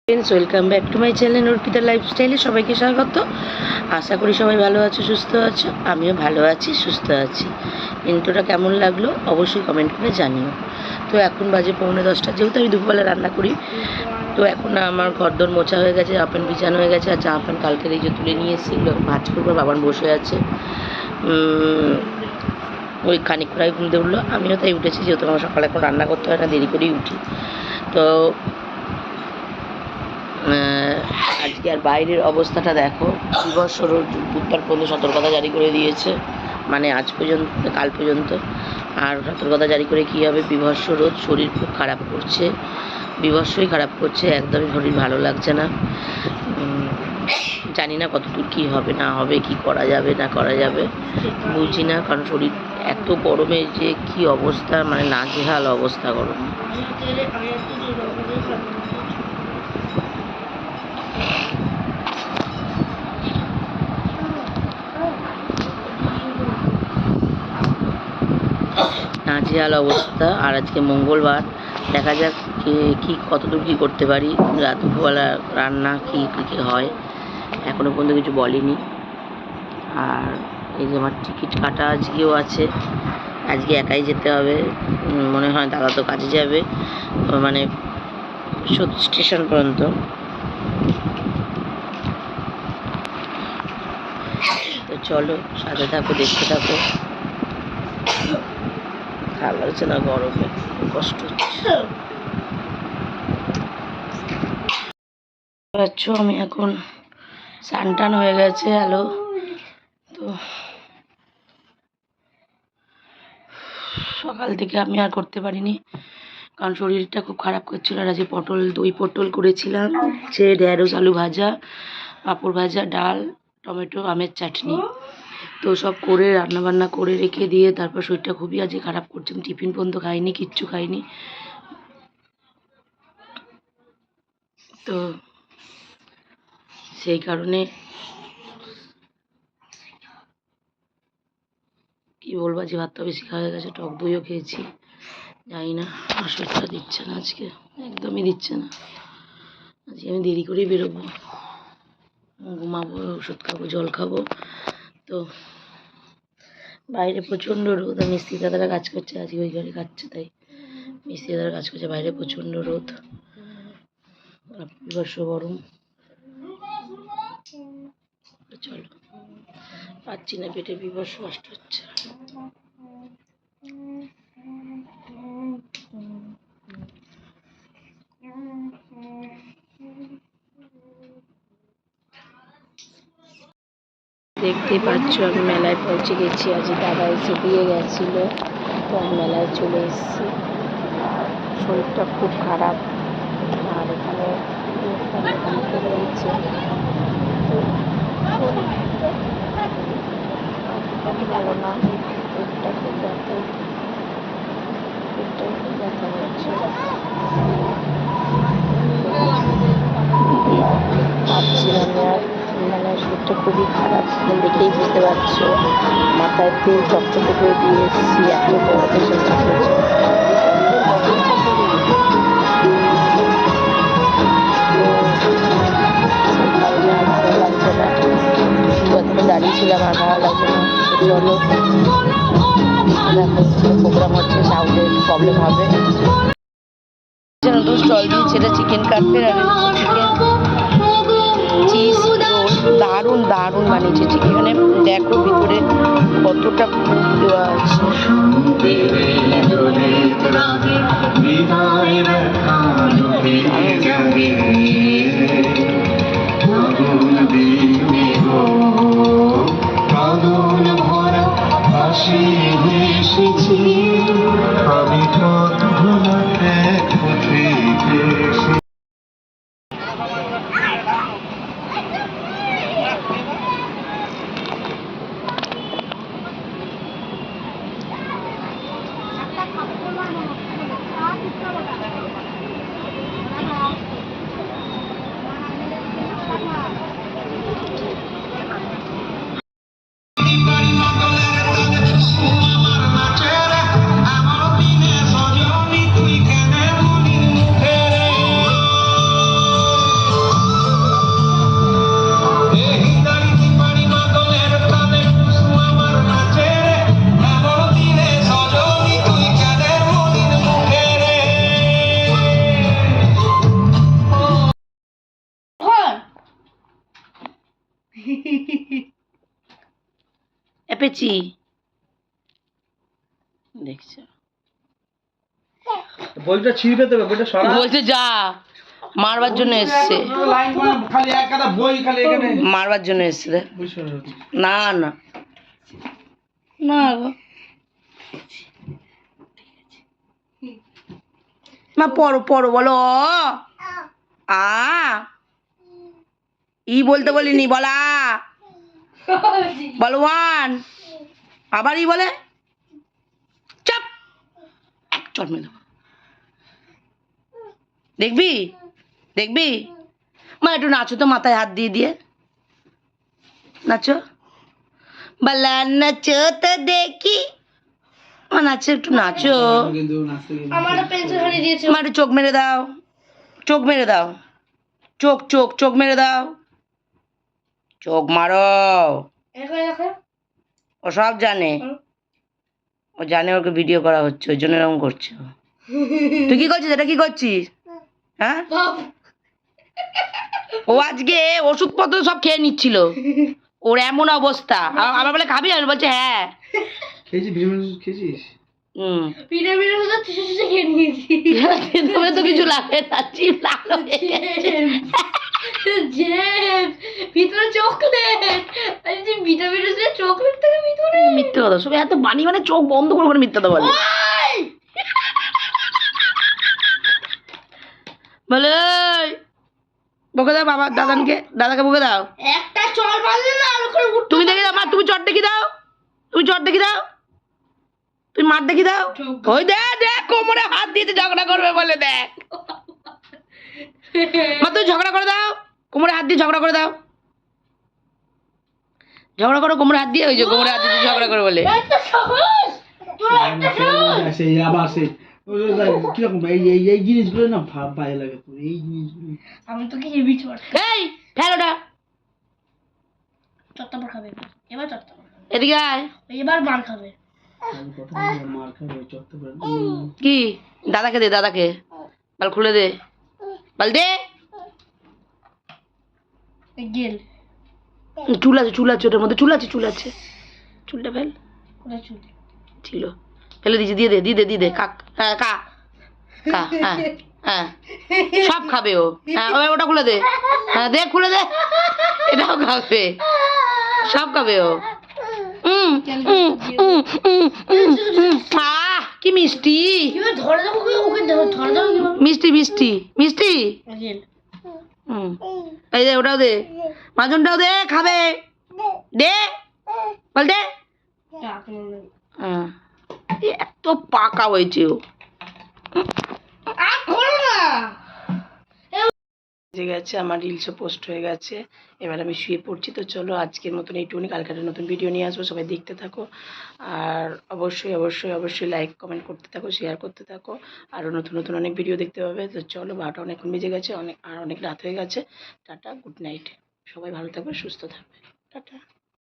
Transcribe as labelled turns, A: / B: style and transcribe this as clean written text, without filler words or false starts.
A: Friends, welcome back to my channel Arpita লাইফস্টাইলে সবাইকে স্বাগত। আশা করি সবাই ভালো আছো, সুস্থ আছো। আমিও ভালো আছি, সুস্থ আছি। ইন্ট্রোটা কেমন লাগলো অবশ্যই কমেন্ট করে জানিও। তো এখন বাজে 9:45, যেহেতু আমি দুপুরবেলা রান্না করি। তো এখন আমার ঘরদোর মোছা হয়ে গেছে, জামা প্যান্ট বিছানো হয়ে গেছে। আর জামা প্যান্ট কালকের এই যে তুলে নিয়ে এসেছি, ভাঁজ করবো। বাবান বসে আছে, ওই খানিকটাই ঘুম দিয়ে উঠলো। আমিও তাই উঠেছি, যেহেতু আমার সকালে এখন রান্না করতে হয় না, দেরি করেই উঠি। তো আজকে আর বাইরের অবস্থাটা দেখো, বিভৎস রোদ। বুধবার পর্যন্ত সতর্কতা জারি করে দিয়েছে, মানে আজ পর্যন্ত, কাল পর্যন্ত। আর সতর্কতা জারি করে কী হবে, বিভৎস রোদ। শরীর খুব খারাপ করছে, বিভৎসই খারাপ করছে, একদমই শরীর ভালো লাগছে না। জানি না কতদূর কী হবে না হবে, কি করা যাবে না করা যাবে বুঝি না। কারণ শরীর এত গরমে যে কি অবস্থা, মানে নাজেহাল অবস্থা গরম। নাজেহাল অবস্থা। আর আজকে মঙ্গলবার, দেখা যাক কি কতদূর কী করতে পারি। দুপুরবেলা রান্না কী কী হয় এখনও পর্যন্ত কিছু বলেনি। আর এই যে আমার টিকিট কাটা আজকেও আছে, আজকে একাই যেতে হবে মনে হয়। দাদা তো কাজে যাবে, মানে স্টেশন পর্যন্ত। তো চলো, সাথে থাকো, দেখতে থাকো। ভালো লাগছে না, গরমে কষ্ট হচ্ছে। পাচ্ছ, আমি এখন স্নান হয়ে গেছে। হ্যালো। তো সকাল থেকে আমি আর করতে পারিনি, কারণ শরীরটা খুব খারাপ করছিল। আর আজকে দই পটল করেছিলাম, সে ঢেঁড়স আলু ভাজা, পাঁপড় ভাজা, ডাল, টমেটো, আমের চাটনি। তো সব করে রান্নাবান্না করে রেখে দিয়ে তারপর শরীরটা খুবই আজকে খারাপ করছে। আমি টিফিন পর্যন্ত খাইনি, কিচ্ছু খাইনি। তো সেই কারণে কি বলবো, আজকে ভাতটা বেশি খাওয়া হয়ে গেছে। টক দইও খেয়েছি, জানি না আমার শরীরটা দিচ্ছে না আজকে, একদমই দিচ্ছে না। আজকে আমি দেরি করেই বেরোবো, ঘুমাবো, ওষুধ খাবো, জল খাবো। তো বাইরে প্রচণ্ড রোদ। আর মিস্ত্রি দাদারা কাজ করছে, আজকে ওই ঘরে কাটছে, তাই মিস্ত্রি দাদারা কাজ করছে। বাইরে প্রচণ্ড রোদ, বিভৎস গরম। চলো, পাচ্ছি না, পেটে বিভৎস কষ্ট হচ্ছে। দেখতেই পাচ্ছ, আমি মেলায় পৌঁছে গেছি। আজ দাদা এসে দিয়ে গেছিলো, তো আমি মেলায় চলে এসেছি। শরীরটা খুব খারাপ। আর এখানে রয়েছে, ভালো না, পেটটা খুব ব্যথা, পেটটা খুব ব্যথা হচ্ছে। পাচ্ছিলাম না, মানে শরীরটা খুবই খারাপ, দেখেই বুঝতে পারছো। মাথায় তেল চকচকে করে দিয়ে এসেছি, এত বড় পেশেন্ট হয়েছে। দাঁড়িয়েছিলাম, আর ভালো লাগছে না। চলো, প্রোগ্রাম হচ্ছে, সাউন্ডের প্রবলেম হবে। তো স্টল দিয়েছে, এটা চিকেন কাটলেট আর চিকেন চিজ রোল। দারুণ দারুণ বানিয়েছে চিকেন। দেখো ভিতরে কতটা দেওয়া আছে। আমি পেঁচি দেখছো
B: বইটা ছিঁড়বে দেবে বইটা সরা
A: বলছে যা মারবার জন্য এসছে
B: খালি একটা বই খালি এখানে
A: মারবার জন্য এসছে রে। না না না গো মা পড়ো পড়ো বলো আ ই বলতে বলিনি বলা বলো ওয়ান আবার ই বলে চাপ এক চট মেরে দেবো দেখবি দেখবি মা একটু নাচো তো মাথায় হাত দিয়ে দিয়ে নাচো বলা নাচো তো দেখি মা নাচো একটু নাচো
C: আমার পেন্সিল হারিয়ে দিয়েছে
A: মা একটু চোখ মেরে দাও চোখ মেরে দাও চোখ চোখ চোখ মেরে দাও চোখ মারো
C: দেখো
A: ও সব জানে ও জানে ওকে ভিডিও করা হচ্ছে ওই জন্য এরকম করছো তুই কি করছিস এটা কি করছিস হ্যাঁ ও আজকে ওষুধপত্র সব খেয়ে নিচ্ছিল ওর এমন অবস্থা আমার বলে খাবি আমি বলছে হ্যাঁ
B: খেয়েছিস
C: পিঠে পিঠে শুধু চুষে খেয়ে নিয়েছি
A: তবে তো কিছু লাগে না চিপ লাগবে
C: ভিতরে চকলেট আমি যে পিঠে পিঠে শুধু চকলেট থেকে ভিতরে
A: মিথ্যে কথা সব এত বানি মানে চোখ বন্ধ করে করে মিথ্যে কথা বলে বলে বকে দাও বাবা দাদাকে বকে দাও
C: একটা চল মারলে না আর ওখানে
A: তুমি দেখে দাও মা তুমি চট দেখি দাও তুমি চট দেখি দাও তুমি মার দেখি দাও ওই দেখ কোমরে হাত দিয়ে ঝগড়া করবে বলে দেখ মা তুমি ঝগড়া করে দাও কোমরে হাত দিয়ে ঝগড়া করে দাও ঝগড়া করো কোমরে হাত দিয়ে ওই যে কোমরে হাত দিয়ে ঝগড়া করে বলে
C: একটা সাহস তোর একটা সাহস
B: সেই আবার সেই কিরকম এই জিনিসগুলো না ভাব ভালো লাগে তোর এই জিনিসগুলো
C: আমি তোকে হেভি চড়
A: এই ফেলোটা
C: চট্টপট খাবে এবার চট্টপট খাবে
A: এদিকে আয়
C: এবার মার খাবে
B: মার খাবে চট্ট করে
A: কি দাদাকে দে দাদাকে বাল খুলে দে বাল দে
C: গেল
A: চুল আছে ওটার মধ্যে চুল আছে চুলটা ফেল
C: কোথায় চুল
A: ছিল ফেলে দিয়েছি দিয়ে দে কাক হ্যাঁ কা হ্যাঁ হ্যাঁ সব খাবে ও হ্যাঁ ওটা খুলে দে হ্যাঁ দে খুলে দে এটাও খাবে সব খাবে ও কি মিষ্টি
C: ধরে দেখো ওকে ধরে দেখো
A: মিষ্টি
C: গেল
A: এই দে ওটাও দে মাজনটাও দে খাবে দে বল দে এত পাকা হয়েছে ও হয়ে গেছে আমার রিলসও পোস্ট হয়ে গেছে এবার আমি শুয়ে পড়ছি তো চলো আজকের মতন এইটুকুনি কালকে একটা নতুন ভিডিও নিয়ে আসবো সবাই দেখতে থাকো আর অবশ্যই লাইক কমেন্ট করতে থাকো শেয়ার করতে থাকো আরও নতুন অনেক ভিডিও দেখতে পাবে তো চলো 12টা অনেকক্ষণ বেজে গেছে অনেক রাত হয়ে গেছে টাটা গুড নাইট সবাই ভালো থাকবে সুস্থ থাকবে টাটা